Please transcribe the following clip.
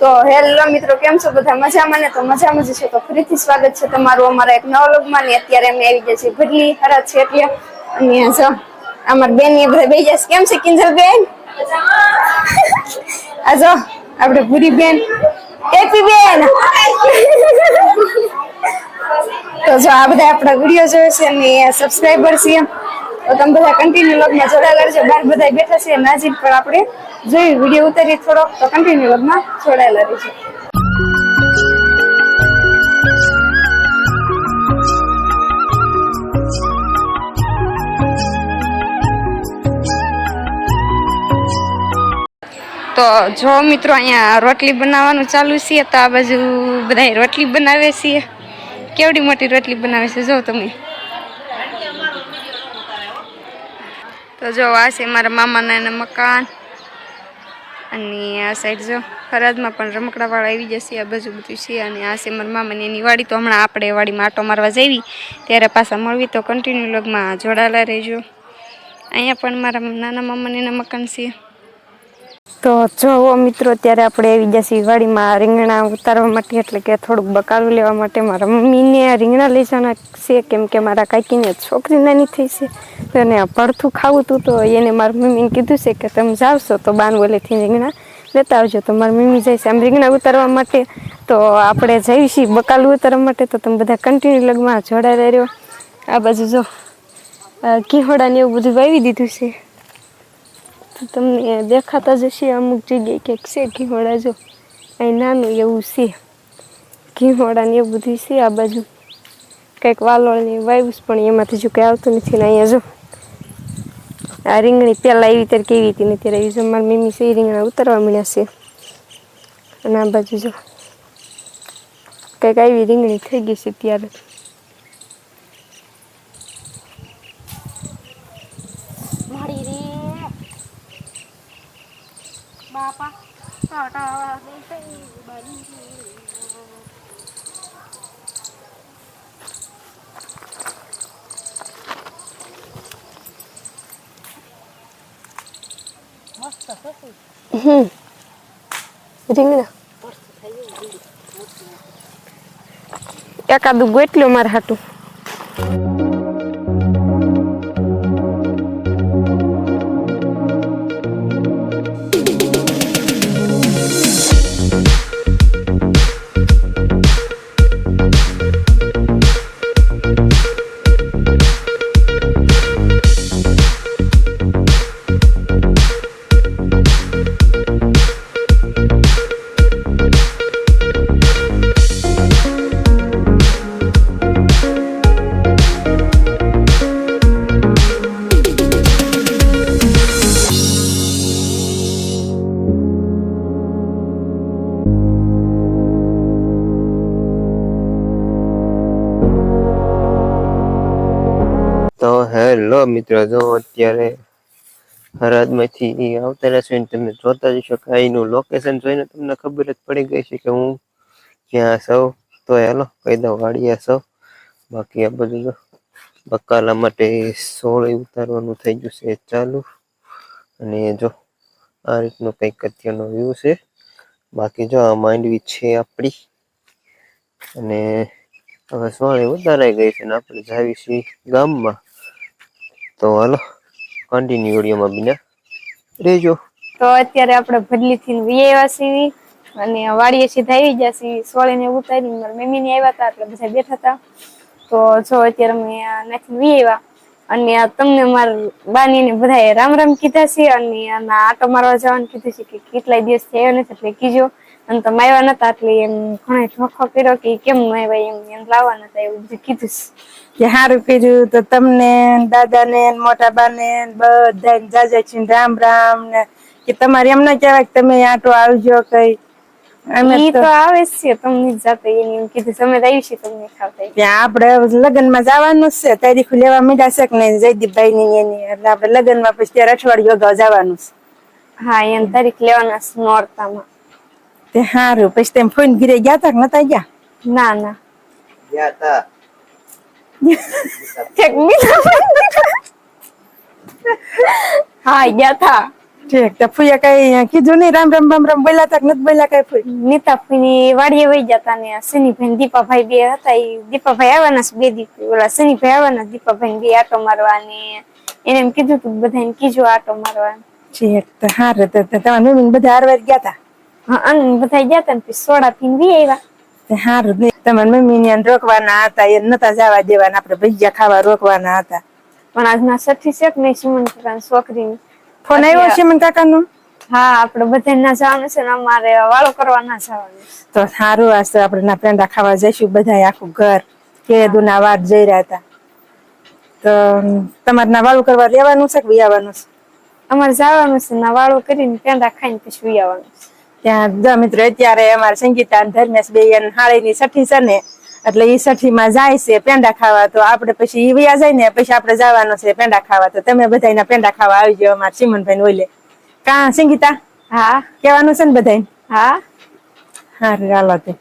તો હેલો મિત્રો, કેમ છો બધા? મજામાં ને? તો મજામાં જ છે. તો ફરીથી સ્વાગત છે તમારું અમારા એક નવા વ્લોગમાં ને. અત્યારે અમે આવી ગયા છીએ ભડલી હરાજ છે એટલે. અને જો અમાર બેન ને બધા બેહી ગયા છે. કેમ છે કિંજલ બેન? આ જો આપણે ભૂરી બેન, હેપી બેન. તો જો આ બધા આપણા વિડીયો જોવે છે ને સબસ્ક્રાઇબર છે. તો તમે બધા કન્ટિન્યુ વ્લોગમાં જોડાયેલા રહેજો. બહાર બધા બેઠા છે નાજીબ, પણ આપણે જોઈ વિડીયો ઉતારી થોડોક, તો કન્ટિન્યુ વ્લોગમાં જોડાયેલા રહેજો. તો જો મિત્રો, અહીંયા રોટલી બનાવવાનું ચાલુ છે. તો આ બાજુ બધા રોટલી બનાવે છે. કેવડી મોટી રોટલી બનાવે છે જો તમે. તો જો આ છે મારા મામાના એના મકાન. અને આ સાઈડ જો ફરજમાં પણ રમકડાવાળા આવી જશે. આ બાજુ બધું છે. અને આ છે મારા મામાની એની વાડી. તો હમણાં આપણે વાડીમાં આટો મારવા જઈએ ત્યારે પાછા મળવી. તો કન્ટિન્યુ વ્લોગમાં જોડાયેલા રહેજો. અહીંયા પણ મારા નાના મામાને એના મકાન છે. તો જો મિત્રો, અત્યારે આપણે આવી ગયા છીએ વાડીમાં રીંગણા ઉતારવા માટે, એટલે કે થોડુંક બકાલું લેવા માટે. મારા મમ્મીને રીંગણા લઈ જવાના છે, કેમ કે મારા કાકીને છોકરી નાની થઈ છે, તો એને ભરથું ખાવું હતું. તો એને મારા મમ્મીને કીધું છે કે તમે જાવશો તો બાનવલેથી રીંગણા લેતા આવજો. તો મારી મમ્મી જાય છે આમ રીંગણા ઉતારવા માટે. તો આપણે જઈએ છીએ બકાલું ઉતારવા માટે. તો તમે બધા કન્ટિન્યુ લગમાં જોડાઈ રહ્યો. આ બાજુ જો ઘીહોડા ને એવું બધું વાવી દીધું છે. તો તમને દેખાતા જશે અમુક જગ્યાએ ક્યાંક છે ઘીહોડા. જો અહીં નાનું એવું છે ઘીહોડા ને એવું બધું છે. આ બાજુ કંઈક વાલોળની વાવ્યું પણ એમાંથી જો કંઈ આવતું નથી. ને અહીંયા જો આ રીંગણી પહેલાં આવી ત્યારે કેવી હતી ને ત્યારે આવી. જો મારી મમ્મી છે એ રીંગણા ઉતારવા મળ્યા છે. અને આ બાજુ જો કંઈક આવી રીંગણી થઈ ગઈ છે ત્યારે. બાપા રીંગણા એકાદું ગોટલ્યો મારે હાટું. તો હેલો મિત્રો, જો અત્યારે હરાદમાંથી આવતા રહેશે ને તમે જોતા જશો કે અહીંનું લોકેશન જોઈને તમને ખબર જ પડી ગઈ છે કે હું ક્યાં સૌ. તો હેલો કહી દઉં વાડિયા સૌ. બાકી આ બધું જો બકાલા માટે સોળે ઉતારવાનું થઈ ગયું છે ચાલુ. અને જો આ રીતનો કંઈક અત્યારનો વ્યૂ છે. બાકી જો આ માંડવી છે આપણી. અને હવે સોળે ઉતારાઈ ગઈ છે ને આપણે જાવી છીએ ગામમાં. તો હાલો કન્ટિન્યુ વિડીયોમાં બિના રહેજો. તો અત્યારે આપણે ભડલીથી આવ્યા છીએ અને વાડીએ સીધા આવી ગયા છીએ. સોળીને ઉતારી મારા મમ્મીને આવ્યા હતા એટલે બધા બેઠા હતા. તો જો અત્યારે અમે નાખીને આવ્યા. અને તમને મારા બાનીને બધાએ રામ રામ કીધા છે. અને આના આટો મારવા જવાનું કીધું છે કે કેટલાય દિવસથી આવ્યો નથી એટલે કીજો. અને તમે આવ્યા નતા એટલે એમ ઘણા ઠોખો કર્યો કે કેમ ન આવ્યા, એમ લાવવા નતા એવું બધું કીધું કે સારું કર્યું. તો તમને દાદા ને મોટા બા ને બધા જાજા છે રામ રામ ને. કે તમારે એમ ના કહેવાય કે તમે આટો આવજો કઈ. ઈ તો આવે જ છે, તમને જાતે એમ કીધું તમે આવી છે તમને ખાવતા. ત્યાં આપણે લગ્ન માં જવાનું જ છે. તારીખ લેવા મીડા છે કે નહીં જયદીપભાઈ ની એની. એટલે આપણે લગ્ન માં પછી ત્યારે અઠવાડિયું અગાઉ જવાનું છે. હા, એની તારીખ લેવાના છે નોરતામાં. તે સારું. પછી તેમ ફોન ઘરે ગયા તા કે નતા ગયા? ના ના ગયા તા. હા ગયા થા. ઠીક તો ફૂયા કઈ કીધું નહીં રામ રામ રામ રામ બોલ્યા તા કે નથી બોલ્યા કઈ ફૂઈ? નીતાફની વાડીએ વહી જતા ને સનીભાઈ ને દીપાભાઈ બે હતા. ઈ દીપાભાઈ આવવાના છે 2 દી, ઓલા સનીભાઈ આવવાના, દીપાભાઈ બે આટો મારવા ને એને એમ કીધું તું બધાને કીજો આટો મારવા. ઠીક તો હારું તો તમારા મમ્મી બધા હારવાર ગયા તા? હા, અને બધા ગયા હતા ને પછી સોડા પીને બી આવ્યા. હારું નહીં તમારા મમ્મી ને રોકવાના હતા, એ નતા જવા દેવાના, આપણે ભજીયા ખાવા રોકવાના હતા. પણ આજના 6ઠી છે કે નહીં સુમન કાકાની છોકરીની? ફોન આવ્યો શિમન કાકાનો? હા, આપણે બધા ના જવાનું છે ને અમારે વાળો કરવા ના જવાનું છે. તો સારું હશે, આપણે ના પેંડા ખાવા જઈશું બધા આખું ઘર. કેદુના વાત જઈ રહ્યા હતા. તો તમારે ના વાળું કરવા રહેવાનું છે કે વિયાવાનું છે? અમારે જવાનું છે ને વાળો કરીને પેંડા ખાઈને પછી વી આવવાનું છે. ત્યાં જો મિત્રો અત્યારે અમારે સંગીતા અને ધર્મેશ બે હાળીની 6ઠી છે ને, એટલે ઈ 6ઠી માં જાય છે પેંડા ખાવા. તો આપણે પછી ઈ વયા જાય ને પછી આપણે જવાનું છે પેંડા ખાવા. તો તમે બધા એના પેંડા ખાવા આવી જાવ અમારા ચીમનભાઈ ઓલે. કા સંગીતા? હા, કેવાનું છે ને બધાને? હા, હારું હાલો તે.